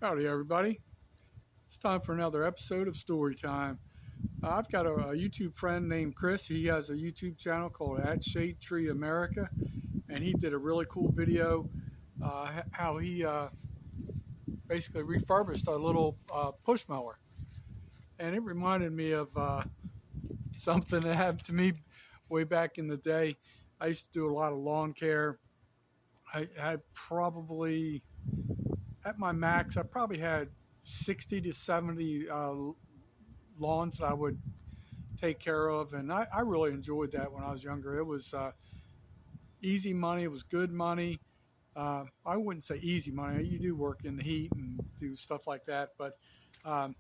Howdy, everybody. It's time for another episode of Story Time. I've got a YouTube friend named Chris. He has a YouTube channel called At Shade Tree America, and he did a really cool video how he basically refurbished a little push mower. And it reminded me of something that happened to me way back in the day. I used to do a lot of lawn care. I had probably, at my max, I probably had 60 to 70 lawns that I would take care of. And I really enjoyed that when I was younger. It was easy money. It was good money. I wouldn't say easy money. You do work in the heat and do stuff like that. But um,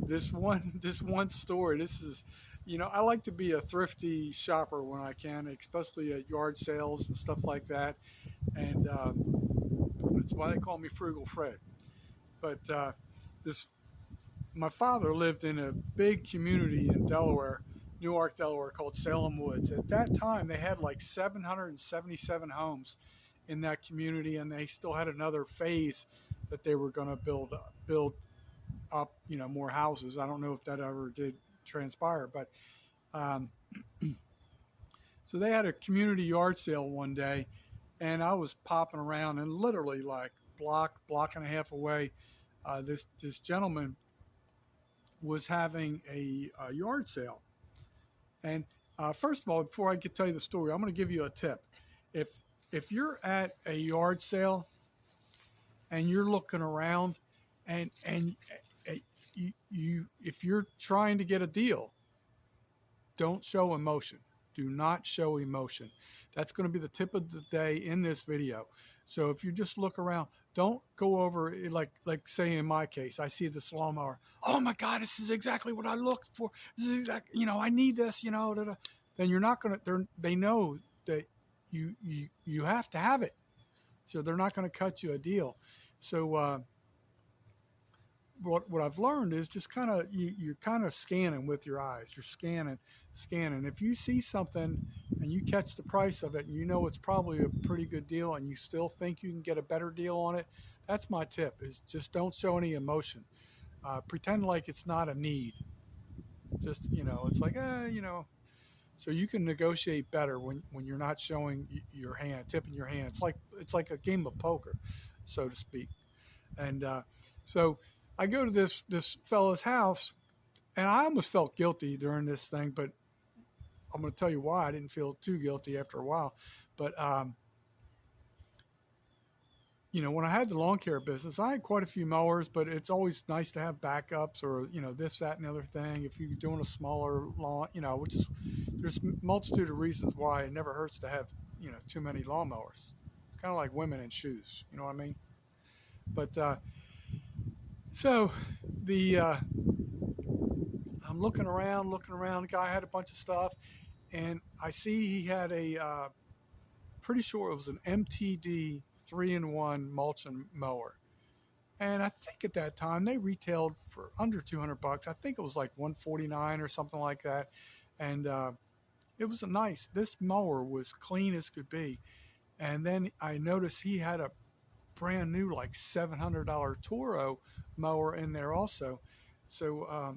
this one story, this is, I like to be a thrifty shopper when I can, especially at yard sales and stuff like that. And that's why they call me Frugal Fred. But this my father lived in a big community in Delaware, Newark, Delaware, called Salem Woods. At that time, they had like 777 homes in that community, and they still had another phase that they were going to build up, more houses. I don't know if that ever did transpire, but um, so they had a community yard sale one day, and I was popping around, and literally like block and a half away, this gentleman was having a yard sale. And first of all, before I can tell you the story, I'm going to give you a tip. If if you're at a yard sale and you're looking around, and you if you're trying to get a deal, don't show emotion. Do not show emotion. That's going to be the tip of the day in this video. So if you just look around, don't go over like say in my case, I see this lawnmower. Oh my God, this is exactly what I looked for. This is I need this. Da, da. Then you're not going to. They know that you have to have it, so they're not going to cut you a deal. So what I've learned is just kind of you're kind of scanning with your eyes. You're scanning. If you see something and you catch the price of it, and you know it's probably a pretty good deal, and you still think you can get a better deal on it, that's my tip. Is just don't show any emotion. Pretend like it's not a need. Just it's like So you can negotiate better when you're not showing your hand, tipping your hand. It's like a game of poker, so to speak. And so I go to this fella's house, and I almost felt guilty during this thing, but I'm going to tell you why I didn't feel too guilty after a while. But when I had the lawn care business, I had quite a few mowers, but it's always nice to have backups or this, that, and the other thing. If you're doing a smaller lawn, which is there's a multitude of reasons why it never hurts to have too many lawnmowers. Kind of like women in shoes, you know what I mean? But so the I'm looking around. The guy had a bunch of stuff, and I see he had pretty sure it was an MTD 3-in-1 mulching mower. And I think at that time they retailed for under 200 bucks. I think it was like 149 or something like that. And it was this mower was clean as could be. And then I noticed he had a brand new like $700 Toro mower in there also. So I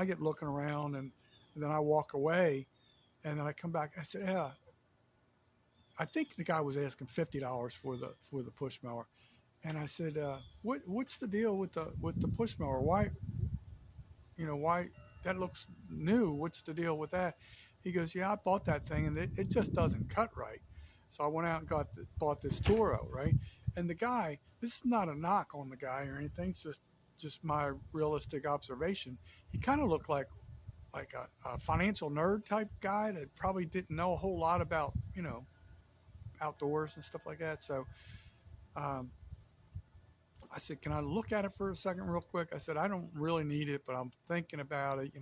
get looking around, and then I walk away, and then I come back. I said, yeah, I think the guy was asking $50 for the push mower. And I said, what's the deal with the push mower? Why that looks new? What's the deal with that? He goes, yeah, I bought that thing, and it just doesn't cut right. So I went out and bought this Toro, right? And the guy, this is not a knock on the guy or anything. It's just my realistic observation. He kind of looked like a financial nerd type guy that probably didn't know a whole lot about outdoors and stuff like that. So um, I said, can I look at it for a second real quick? I said, I don't really need it, but I'm thinking about it,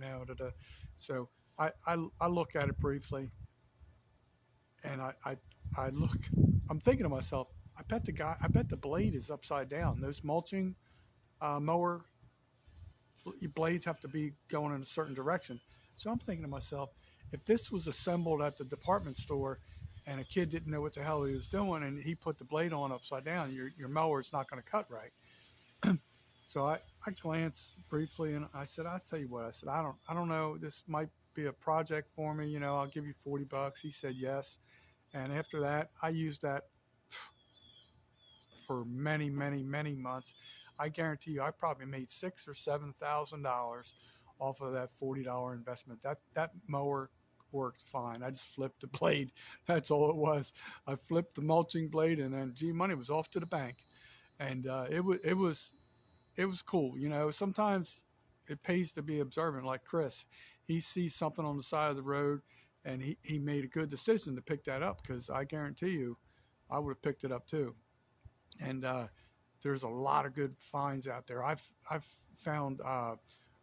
So I look at it briefly, and I look, I'm thinking to myself, I bet the blade is upside down. Those mulching mower blades have to be going in a certain direction. So I'm thinking to myself, if this was assembled at the department store and a kid didn't know what the hell he was doing, and he put the blade on upside down. Your mower is not going to cut right. So I glanced briefly and I said, I'll tell you what, I said, I don't know. This might be a project for me. You know, I'll give you $40. He said, yes. And after that, I used that for many, many, many months. I guarantee you, I probably made $6,000 or $7,000 off of that $40 investment. That mower worked fine. I just flipped the blade. That's all it was. I flipped the mulching blade, and then G Money was off to the bank. And it was cool. You know, sometimes it pays to be observant. Like Chris, he sees something on the side of the road, and he made a good decision to pick that up, because I guarantee you, I would have picked it up too. And there's a lot of good finds out there. I've found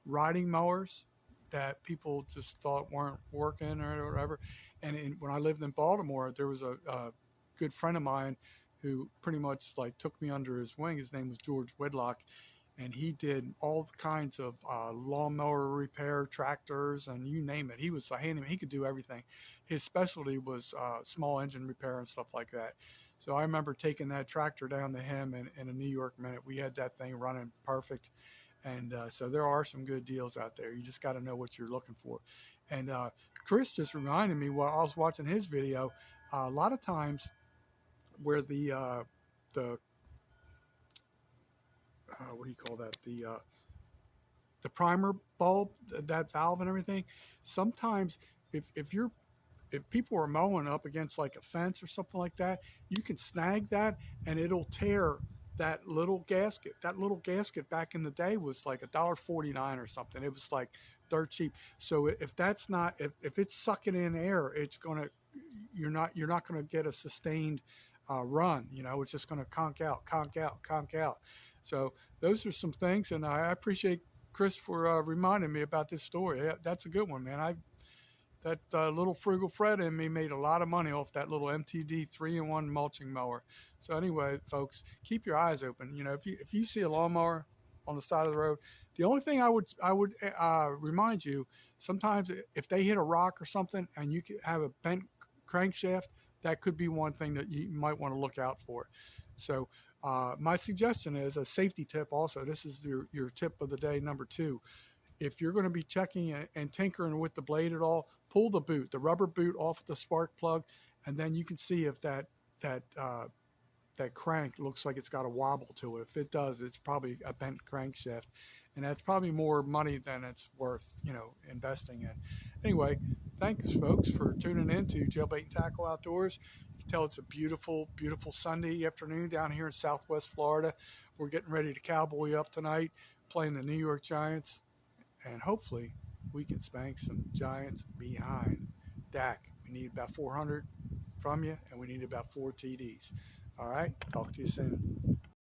riding mowers that people just thought weren't working or whatever. And when I lived in Baltimore, there was a good friend of mine who pretty much like took me under his wing. His name was George Whitlock, and he did all kinds of lawnmower repair, tractors, and you name it. He was a handyman. He could do everything. His specialty was small engine repair and stuff like that. So I remember taking that tractor down to him in a New York Minute. We had that thing running perfect. And so there are some good deals out there. You just got to know what you're looking for. And Chris just reminded me while I was watching his video, a lot of times where the what do you call that? The primer bulb, that valve and everything. Sometimes if people are mowing up against like a fence or something like that, you can snag that and it'll tear that little gasket. That little gasket back in the day was like $1.49 or something. It was like dirt cheap. So if that's not, if it's sucking in air, it's gonna, you're not gonna get a sustained run. You know, it's just gonna conk out, conk out, conk out. So those are some things, and I appreciate Chris for reminding me about this story. That's a good one, man. That little frugal Fred in me made a lot of money off that little MTD 3-in-1 mulching mower. So anyway, folks, keep your eyes open. You know, if you see a lawnmower on the side of the road, the only thing I would remind you, sometimes if they hit a rock or something and you could have a bent crankshaft, that could be one thing that you might want to look out for. So my suggestion is a safety tip also. This is your tip of the day, number 2. If you're going to be checking and tinkering with the blade at all, pull the boot, the rubber boot off the spark plug, and then you can see if that crank looks like it's got a wobble to it. If it does, it's probably a bent crankshaft, and that's probably more money than it's worth, you know, investing in. Anyway, thanks, folks, for tuning in to Jailbait and Tackle Outdoors. You can tell it's a beautiful, beautiful Sunday afternoon down here in Southwest Florida. We're getting ready to cowboy up tonight, playing the New York Giants. And hopefully we can spank some Giants behind. Dak, we need about 400 from you, and we need about 4 TDs. All right, talk to you soon.